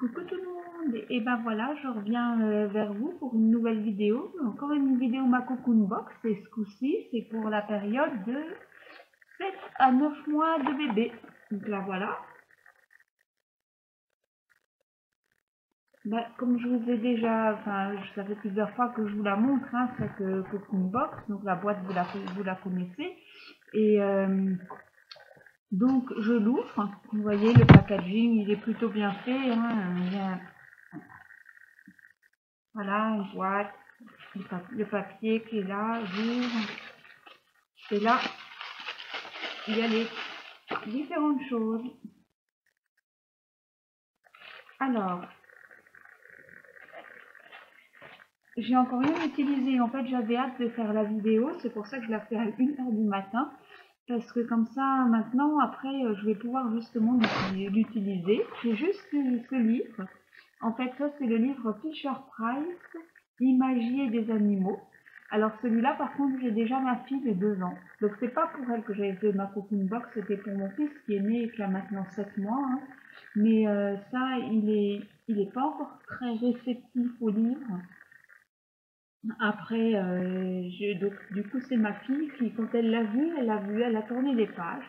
Coucou tout le monde, et ben voilà, je reviens vers vous pour une nouvelle vidéo, encore une vidéo ma cocoon box, et ce coup-ci c'est pour la période de 7 à 9 mois de bébé. Donc là voilà, comme je vous ai déjà, ça fait plusieurs fois que je vous la montre, hein, cette cocoon box, donc la boîte vous la connaissez, et donc je l'ouvre, vous voyez le packaging il est plutôt bien fait, hein, voilà une boîte. Le papier qui est là, j'ouvre. Et là, il y a les différentes choses. Alors, j'ai encore rien utilisé. En fait, j'avais hâte de faire la vidéo. C'est pour ça que je la fais à 1h du matin. Parce que comme ça, maintenant, après, je vais pouvoir justement l'utiliser. J'ai juste ce livre. En fait, ça, c'est le livre Fisher-Price, Imagier des animaux. Alors celui-là, par contre, j'ai déjà ma fille de 2 ans. Donc c'est pas pour elle que j'avais fait ma cocoon box, c'était pour mon fils qui est né et qui a maintenant 7 mois. Hein. Mais ça, il est pas encore très réceptif au livre. Après, donc du coup, c'est ma fille qui, quand elle l'a vu, elle a tourné les pages.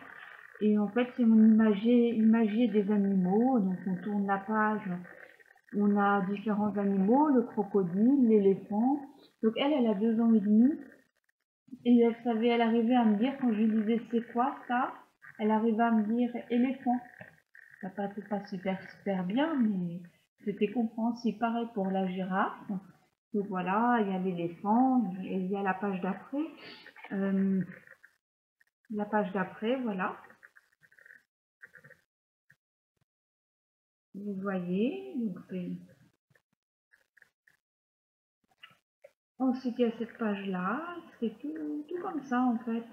Et en fait, c'est mon imagier des animaux. Donc on tourne la page. On a différents animaux, le crocodile, l'éléphant. Donc elle a 2 ans et demi. Et elle arrivait à me dire, quand je lui disais c'est quoi ça, elle arrivait à me dire éléphant. Ça passait pas super bien, mais c'était compréhensible. Pareil pour la girafe. Donc voilà, il y a l'éléphant, et il y a la page d'après. La page d'après, voilà. Vous voyez, donc ensuite il y a cette page-là, c'est tout comme ça en fait.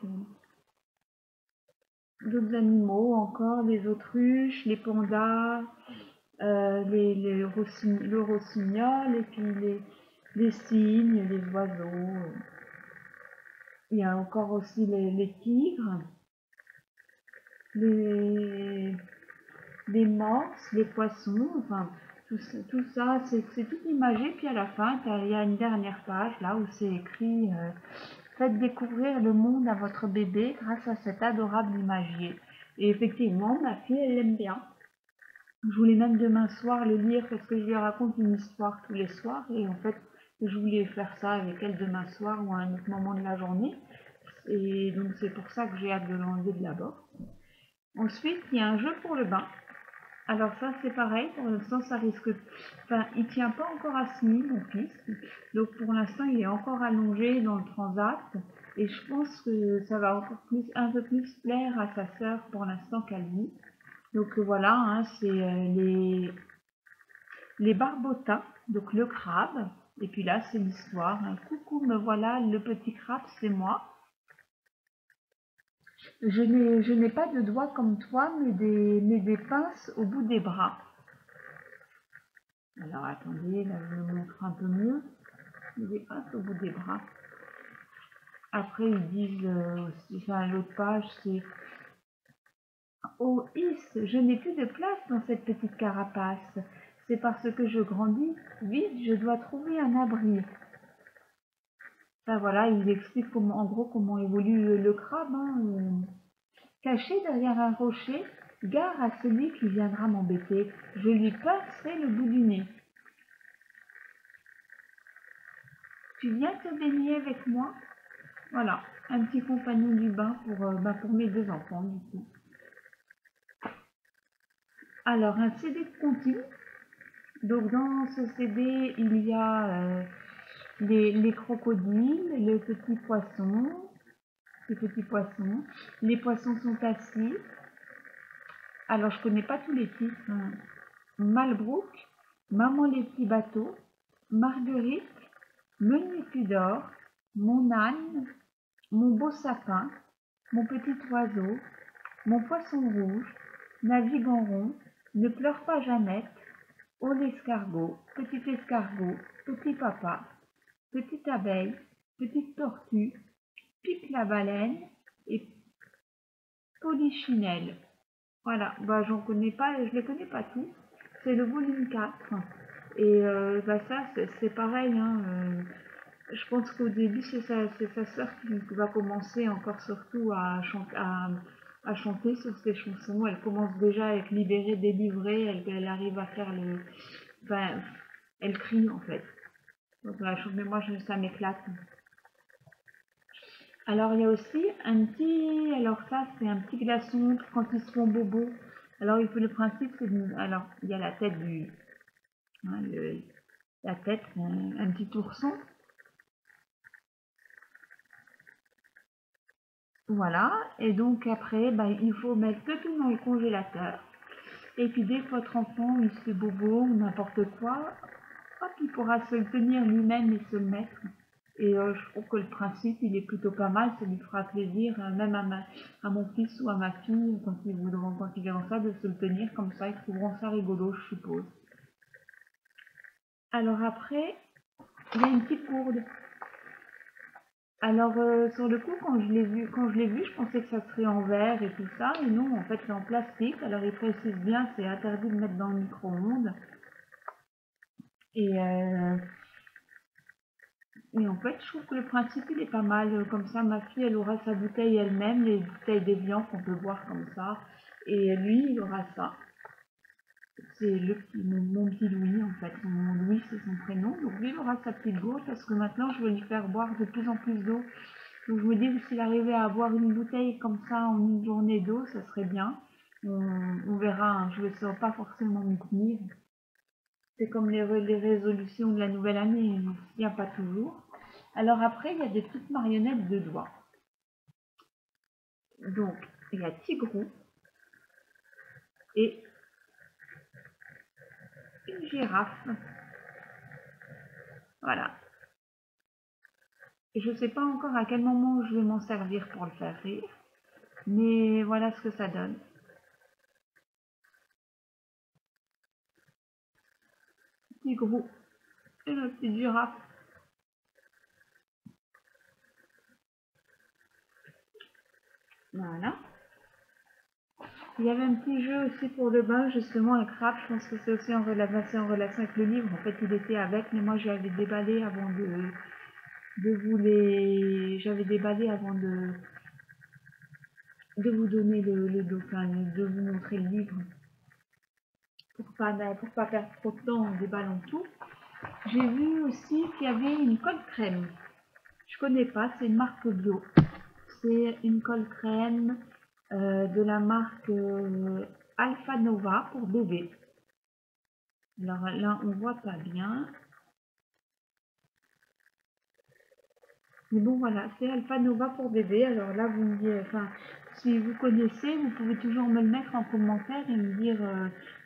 D'autres animaux encore, les autruches, les pandas, le rossignol, et puis les cygnes, les oiseaux. Il y a encore aussi les tigres, les morses, les poissons, enfin tout ça c'est tout imagé. Puis à la fin, il y a une dernière page là où c'est écrit faites découvrir le monde à votre bébé grâce à cet adorable imagier. Et effectivement, ma fille, elle l'aime bien. Je voulais même demain soir le lire parce que je lui raconte une histoire tous les soirs. Et en fait, je voulais faire ça avec elle demain soir ou à un autre moment de la journée. Et donc, c'est pour ça que j'ai hâte de l'enlever de la box. Ensuite, il y a un jeu pour le bain. Alors ça, c'est pareil. Pour l'instant, ça risque... Enfin, il tient pas encore assis, mon fils. Donc, pour l'instant, il est encore allongé dans le transat. Et je pense que ça va encore un peu plus plaire à sa sœur pour l'instant qu'à lui. Donc voilà, hein, c'est les barbotins, donc le crabe. Et puis là, c'est l'histoire. Hein. Coucou, me voilà, le petit crabe, c'est moi. Je n'ai pas de doigts comme toi, mais des pinces au bout des bras. Alors attendez, là je vous montre un peu mieux. Des pinces au bout des bras. Après, ils disent aussi, enfin, l'autre page, c'est oh, je n'ai plus de place dans cette petite carapace. C'est parce que je grandis. Vite, je dois trouver un abri. Ça, voilà, il explique en gros comment évolue le crabe. Hein. Caché derrière un rocher, gare à celui qui viendra m'embêter. Je lui pincerai le bout du nez. Tu viens te baigner avec moi? Voilà, un petit compagnon du bain pour mes 2 enfants, du coup. Alors, un CD de comptine. Donc, dans ce CD, il y a les crocodiles, les petits poissons. Les poissons sont assis. Alors, je connais pas tous les titres. Hein. Malbrook, Maman les petits bateaux, Marguerite, Meunier Tudor, Mon âne, Mon beau sapin, Mon petit oiseau, Mon poisson rouge, Navigue en rond, Ne pleure pas Jeannette, Oh l'escargot, petit papa, petite abeille, petite tortue, Pique la baleine et Polichinelle. Voilà, bah j'en connais pas, je les connais pas tous. c'est le volume 4. Et bah ça, c'est pareil, hein, je pense qu'au début, c'est sa sœur qui va commencer encore surtout à chanter sur ses chansons. Elle commence déjà à être libérée, délivrée, elle arrive à faire le... Enfin, elle crie en fait. Donc la chanson, mais moi, ça m'éclate. Alors il y a aussi un petit... Alors ça, c'est un petit glaçon quand ils se font bobo. Alors le principe, c'est... Alors, il y a la tête du... Hein, la tête, un petit ourson. Voilà, et donc après, bah, il faut mettre tout dans le congélateur. Et puis dès que votre enfant il se fait bobo ou n'importe quoi, hop, il pourra se le tenir lui-même et se le mettre. Et je trouve que le principe, il est plutôt pas mal, ça lui fera plaisir, même à mon fils ou à ma fille, quand ils verront ça, de se le tenir comme ça, ils trouveront ça rigolo, je suppose. Alors après, il y a une petite gourde. Alors sur le coup, quand je l'ai vu, je pensais que ça serait en verre et tout ça, et non, en fait c'est en plastique. Alors il précise bien, c'est interdit de mettre dans le micro-ondes. Et en fait, je trouve que le principe il est pas mal. Comme ça, ma fille elle aura sa bouteille elle-même, les bouteilles d'Evian qu'on peut boire comme ça, et lui il aura ça. C'est mon petit Louis en fait. Louis c'est son prénom, donc lui il aura sa petite gourde parce que maintenant je vais lui faire boire de plus en plus d'eau. Donc je me dis que s'il arrivait à avoir une bouteille comme ça en une journée d'eau, ça serait bien. On verra, hein, je ne saurais pas forcément m'y tenir. C'est comme les résolutions de la nouvelle année, on ne s'y tient pas toujours. Alors après, il y a des petites marionnettes de doigts. Donc, il y a Tigrou et une girafe. Voilà. Et je ne sais pas encore à quel moment je vais m'en servir pour le faire rire, mais voilà ce que ça donne. Tigrou et la petite girafe. Voilà. Il y avait un petit jeu aussi pour le bain, justement, un crabe. Je pense que c'est aussi en relation avec le livre. En fait, il était avec, mais moi, j'avais déballé avant J'avais déballé avant de vous donner le dauphin, de vous montrer le livre. Pour pas perdre trop de temps en déballant tout. J'ai vu aussi qu'il y avait une colle crème. Je connais pas, c'est une marque bio. C'est une colle crème de la marque Alpha Nova pour bébé. Alors là, on voit pas bien. Mais bon, voilà, c'est Alpha Nova pour bébé. Alors là, vous me dites, enfin, si vous connaissez, vous pouvez toujours me le mettre en commentaire et me dire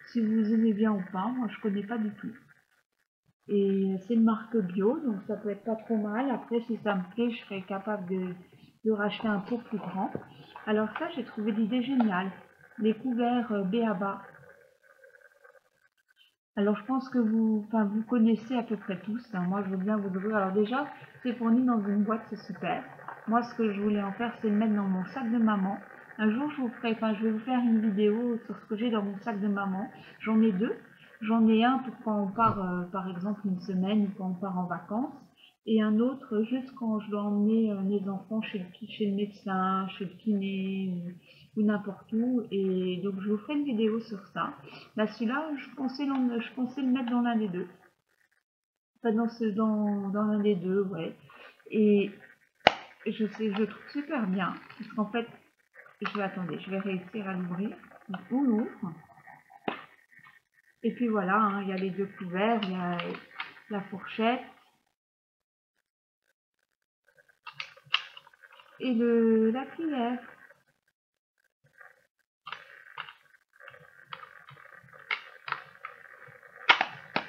si vous aimez bien ou pas. Moi, je connais pas du tout. Et c'est une marque bio, donc ça peut être pas trop mal. Après, si ça me plaît, je serais capable de racheter un pot plus grand. Alors ça, j'ai trouvé l'idée géniale. Les couverts B.A.B.A. Alors je pense que vous connaissez à peu près tous. Hein. Moi, je veux bien vous ouvrir. Alors déjà, c'est fourni dans une boîte, c'est super. Moi, ce que je voulais en faire, c'est le mettre dans mon sac de maman. Un jour, je vais vous faire une vidéo sur ce que j'ai dans mon sac de maman. J'en ai deux. J'en ai un pour quand on part, par exemple, une semaine ou quand on part en vacances. Et un autre, juste quand je dois emmener mes enfants chez le médecin, chez le kiné ou n'importe où. Et donc, je vous ferai une vidéo sur ça. Là, celui-là, je pensais le mettre dans l'un des deux. Pas dans l'un des deux, ouais. Et je trouve super bien. Parce qu'en fait, attendez, je vais réussir à l'ouvrir. On l'ouvre. Et puis voilà, hein, il y a les deux couverts, il y a la fourchette. Et la cuillère.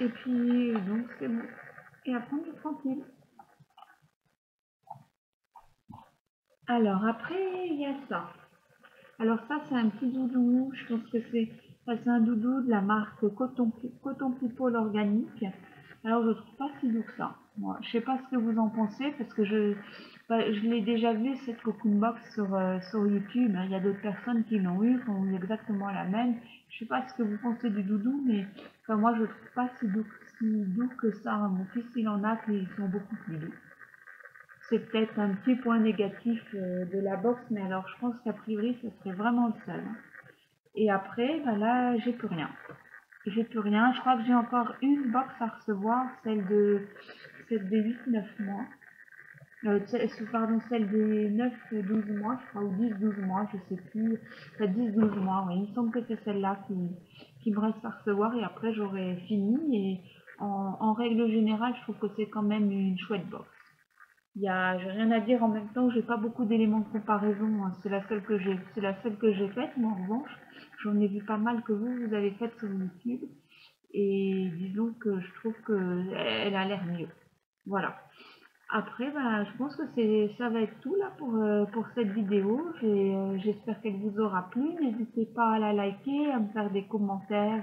Et puis, donc, c'est bon. Et après, on est tranquille. Alors, après, il y a ça. Alors ça, c'est un petit doudou. Je pense que c'est un doudou de la marque Coton People Organique. Alors, je trouve pas si doux que ça. Moi, je sais pas ce que vous en pensez, parce que Bah, je l'ai déjà vu cette Cocoon Box sur YouTube, hein. Il y a d'autres personnes qui l'ont eu, qui ont eu exactement la même. Je sais pas ce que vous pensez du doudou, mais enfin, moi je trouve pas si doux que ça. Mon fils il en a qui sont beaucoup plus doux. C'est peut-être un petit point négatif de la box, mais alors je pense qu'a priori ce serait vraiment le seul, hein. Et après, bah là, j'ai plus rien. J'ai plus rien. Je crois que j'ai encore une box à recevoir, celle des 8-9 mois. Pardon, celle des 9-12 mois, je crois, ou 10-12 mois, je sais plus. Enfin, 10-12 mois, oui. Il me semble que c'est celle-là qui me reste à recevoir et après j'aurai fini. Et en règle générale, je trouve que c'est quand même une chouette box. J'ai rien à dire en même temps, j'ai pas beaucoup d'éléments de comparaison, hein. C'est la seule que j'ai faite, mais en revanche, j'en ai vu pas mal que vous avez faites sur YouTube. Et disons que je trouve qu'elle a l'air mieux. Voilà. Après, bah, je pense que ça va être tout là pour cette vidéo. J'espère qu'elle vous aura plu. N'hésitez pas à la liker, à me faire des commentaires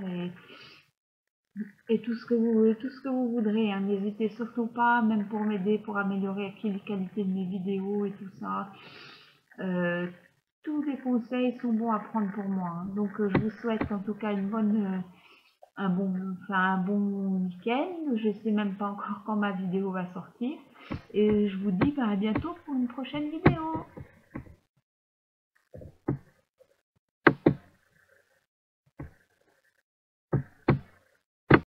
et tout ce que vous voudrez, hein. N'hésitez surtout pas, même pour m'aider, pour améliorer la qualité de mes vidéos et tout ça. Euh, Tous les conseils sont bons à prendre pour moi, hein. Donc je vous souhaite en tout cas un bon week-end. Je sais même pas encore quand ma vidéo va sortir. Et je vous dis bah, à bientôt pour une prochaine vidéo.